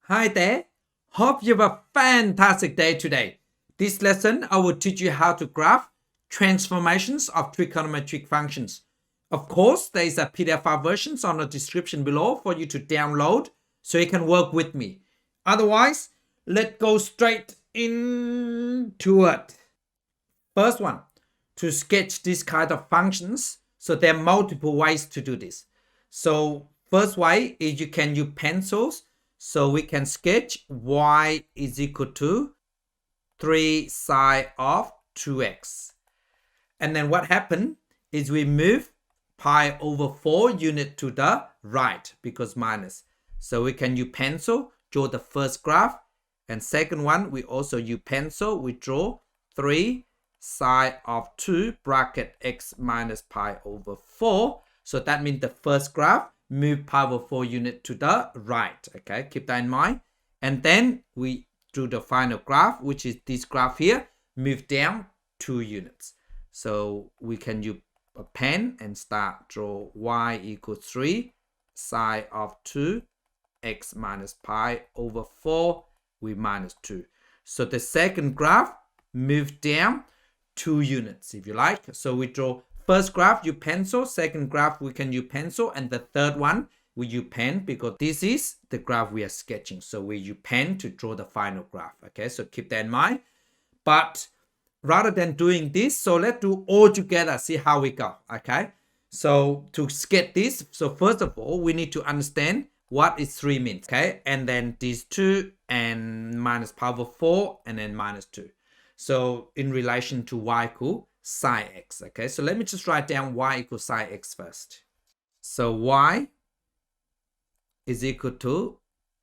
Hi there. Hope you have a fantastic day today. This lesson, I will teach you how to graph transformations of trigonometric functions. Of course, there is a PDF file versions on the description below for you to download so you can work with me. Otherwise, let's go straight into it. First one, to sketch this kind of functions. So there are multiple ways to do this. So first way is you can use pencils. So we can sketch y is equal to 3 sine of 2x. And then what happened is we move pi over 4 unit to the right because minus. So we can use pencil, draw the first graph. And second one, we also use pencil, we draw 3 sine of 2 bracket x minus pi over 4. So that means the first graph move pi over 4 unit to the right. Okay, keep that in mind. And then we do the final graph, which is this graph here, move down 2 units. So we can use a pen and start draw y equals 3 sine of 2 x minus pi over 4 with minus 2. So the second graph move down 2 units if you like. So we draw first graph use pencil, second graph we can use pencil, and the third one we use pen because this is the graph we are sketching. So we use pen to draw the final graph. Okay, so keep that in mind. But rather than doing this, so let's do all together, see how we go. Okay, so to sketch this, so first of all we need to understand what is 3 means. Okay, and then these 2 and minus pi over 4 and then minus 2. So in relation to y equal sine x. Okay, so let me just write down y equals sine x first. So y is equal to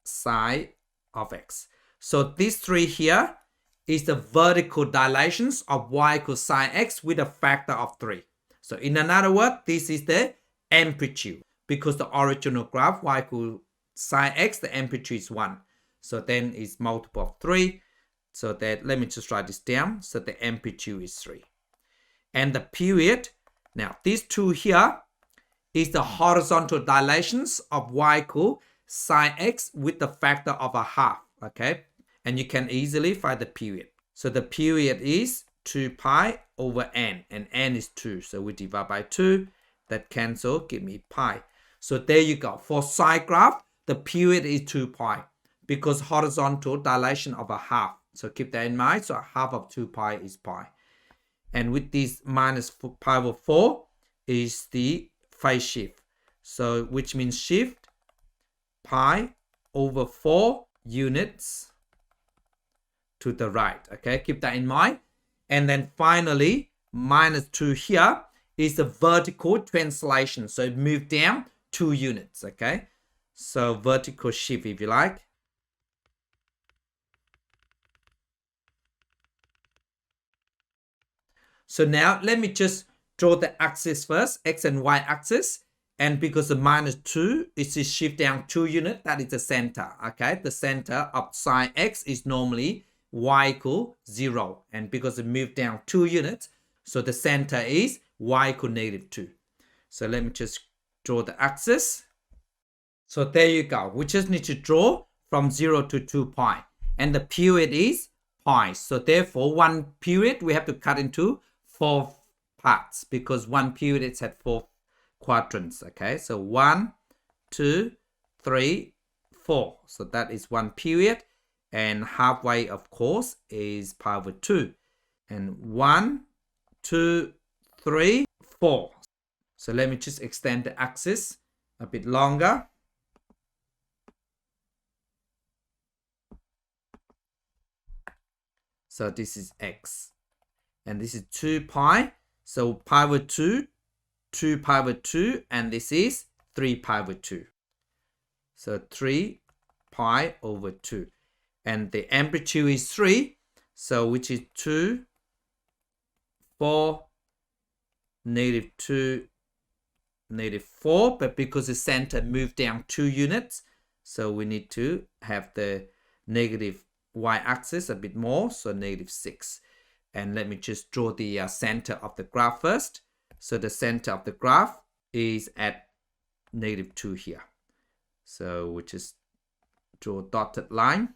sine of x. So these 3 here is the vertical dilations of y equals sine x with a factor of 3. So in another word, this is the amplitude because the original graph y equals sine x, the amplitude is 1. So then it's multiple of 3. So that, let me just write this down. So the amplitude is 3. And the period, now these 2 here is the horizontal dilations of y equal sine x with the factor of a half. Okay, and you can easily find the period. So the period is 2 pi over n, and n is 2. So we divide by 2, that cancel, give me pi. So there you go. For sine graph, the period is 2 pi because horizontal dilation of a half. So keep that in mind. So half of 2 pi is pi. And with this minus pi over 4 is the phase shift. So which means shift pi over 4 units to the right. Okay, keep that in mind. And then finally, minus 2 here is the vertical translation. So it moved down 2 units. Okay, so vertical shift if you like. So now let me just draw the axis first, x and y axis. And because the minus 2 is to shift down 2 units, that is the center. Okay, the center of sine x is normally y equal 0. And because it moved down 2 units, so the center is y equal negative 2. So let me just draw the axis. So there you go. We just need to draw from 0 to 2 pi. And the period is pi. So therefore, one period we have to cut into 4 parts because one period is at 4 quadrants. Okay, so 1, 2, 3, 4. So that is one period, and halfway of course is pi over 2. And 1, 2, 3, 4. So let me just extend the axis a bit longer. So this is x. And this is 2 pi. So pi over 2, 2 pi over 2, and this is 3 pi over 2. So 3 pi over 2. And the amplitude is 3. So which is 2, 4, negative 2, negative 4. But because the center moved down 2 units, so we need to have the negative y-axis a bit more. So negative 6. And let me just draw the center of the graph first. So the center of the graph is at negative 2 here. So which is draw dotted line.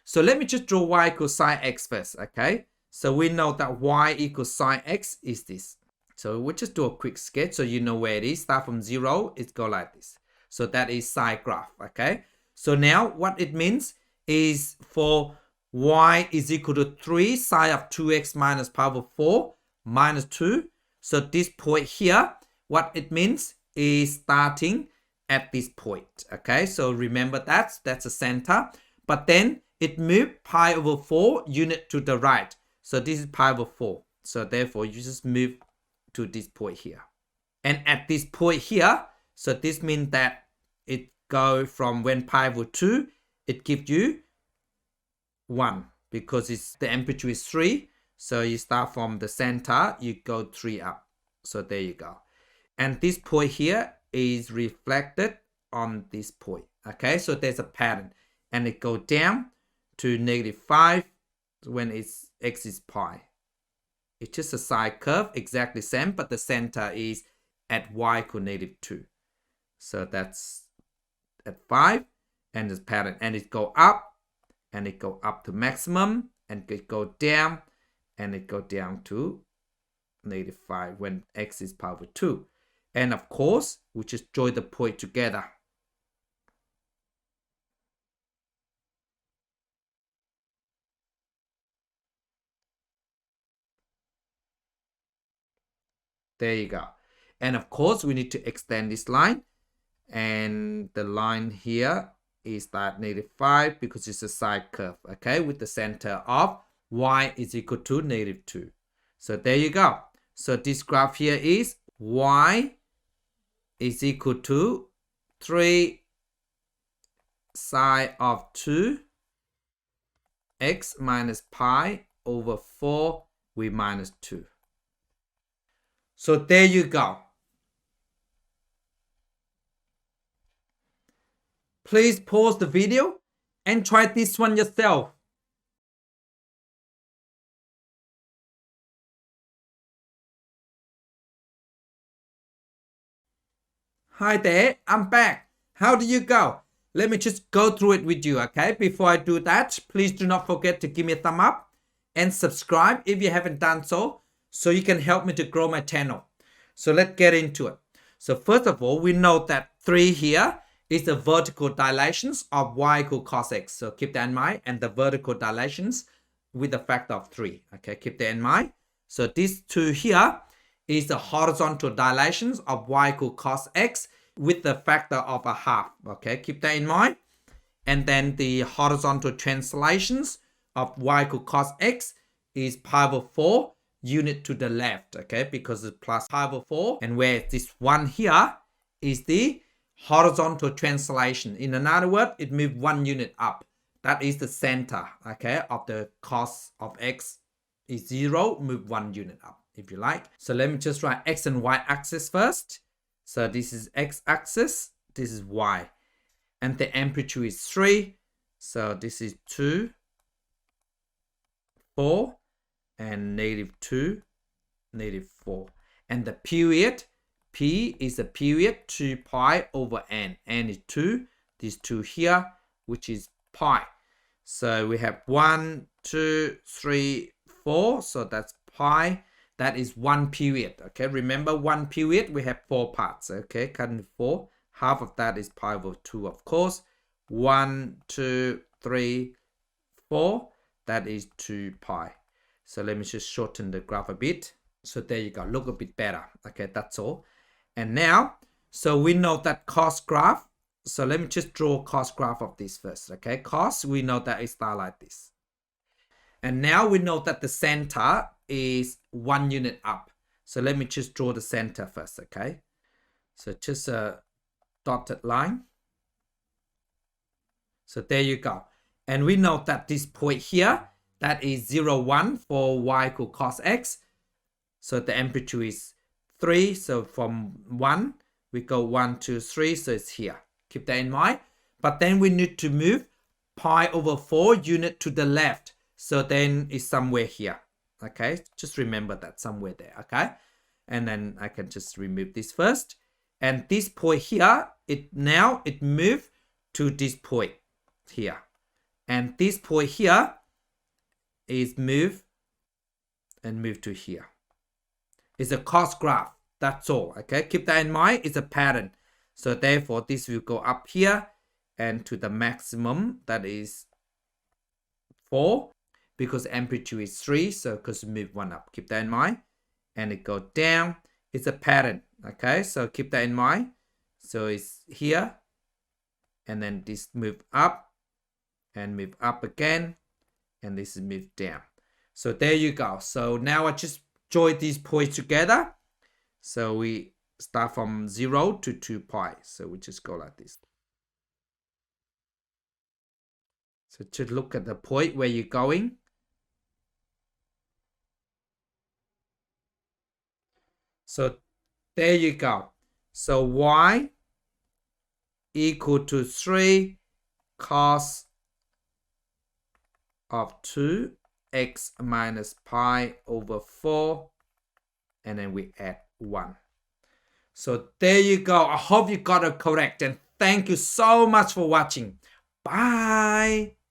So let me just draw y equals sine x first, okay? So we know that y equals sine x is this. So we'll just do a quick sketch so you know where it is. Start from 0, it go like this. So that is sine graph, okay? So now what it means is for y is equal to 3 sine of 2x minus power 4 minus 2. So this point here, what it means is starting at this point, okay? So remember that's a center. But then it moved pi over 4 unit to the right. So this is pi over 4. So therefore, you just move to this point here. And at this point here, so this means that it go from when pi over 2, it gives you 1 because the amplitude is 3. So you start from the center, you go 3 up. So there you go. And this point here is reflected on this point. Okay, so there's a pattern. And it go down to -5 when x is pi. It's just a sine curve, exactly same, but the center is at y equal -2. So that's at 5, and this pattern, and it go up, and it go up to maximum, and it go down, and it go down to -5 when x is power 2. And of course, we just join the point together. There you go. And of course, we need to extend this line. And the line here is that -5 because it's a sine curve, okay, with the center of y is equal to -2. So there you go. So this graph here is y is equal to 3 sine of 2 x minus pi over 4 with -2. So there you go. Please pause the video and try this one yourself. Hi there, I'm back. How do you go? Let me just go through it with you, okay? Before I do that, please do not forget to give me a thumb up and subscribe if you haven't done so you can help me to grow my channel. So let's get into it. So first of all, we know that 3 here is the vertical dilations of y equal cos x. So keep that in mind. And the vertical dilations with a factor of 3. Okay, keep that in mind. So these 2 here is the horizontal dilations of y equal cos x with the factor of a half. Okay, keep that in mind. And then the horizontal translations of y equal cos x is pi over 4 unit to the left. Okay, because it's plus pi over 4. And where this one here is the horizontal translation. In another word, it moved 1 unit up. That is the center, okay, of the cos of x is 0, move 1 unit up, if you like. So let me just write x and y axis first. So this is x axis, this is y. And the amplitude is 3. So this is 2, 4, and -2, -4. And the period, P is the period 2 pi over n. N is 2. These 2 here, which is pi. So we have 1, 2, 3, 4. So that's pi. That is 1 period. Okay, remember 1 period, we have 4 parts. Okay, cut into 4. Half of that is pi over 2, of course. 1, 2, 3, 4. That is 2 pi. So let me just shorten the graph a bit. So there you go. Look a bit better. Okay, that's all. And now, so we know that cos graph. So let me just draw cos graph of this first. Okay, cos, we know that it starts like this. And now we know that the center is 1 unit up. So let me just draw the center first. Okay, so just a dotted line. So there you go. And we know that this point here, that is 0, 1 for y equal cos x. So the amplitude is 3. So from 1, we go 1, 2, 3. So it's here. Keep that in mind. But then we need to move pi over 4 unit to the left. So then it's somewhere here. Okay, just remember that somewhere there. Okay, and then I can just remove this first. And this point here it moved to this point here, and this point here is move to here. It's a cost graph. That's all. Okay, keep that in mind. It's a pattern. So therefore, this will go up here and to the maximum, that is 4, because amplitude is 3. So because move 1 up, keep that in mind. And it go down. It's a pattern. Okay, so keep that in mind. So it's here, and then this move up and move up again, and this is move down. So there you go. So now I just join these points together. So we start from 0 to 2 pi. So we just go like this. So to look at the point where you're going. So there you go. So y equal to 3 cos of 2x minus pi over 4, and then we add 1. So there you go. I hope you got it correct, and thank you so much for watching. Bye.